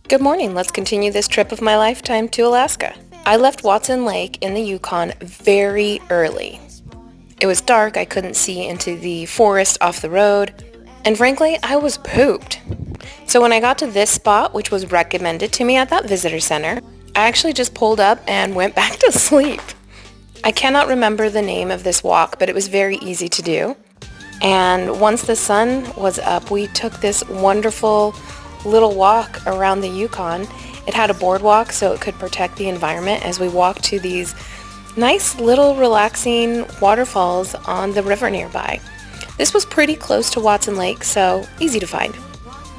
Good morning. Let's continue this trip of my lifetime to Alaska. I left Watson Lake in the Yukon very early. It was dark, I couldn't see into the forest off the road, and frankly, I was pooped. So when I got to this spot, which was recommended to me at that visitor center, I actually just pulled up and went back to sleep. I cannot remember the name of this walk, but it was very easy to do. And once the sun was up, we took this wonderful little walk around the Yukon. It had a boardwalk so it could protect the environment as we walked to these nice little relaxing waterfalls on the river nearby. This was pretty close to Watson Lake, so easy to find.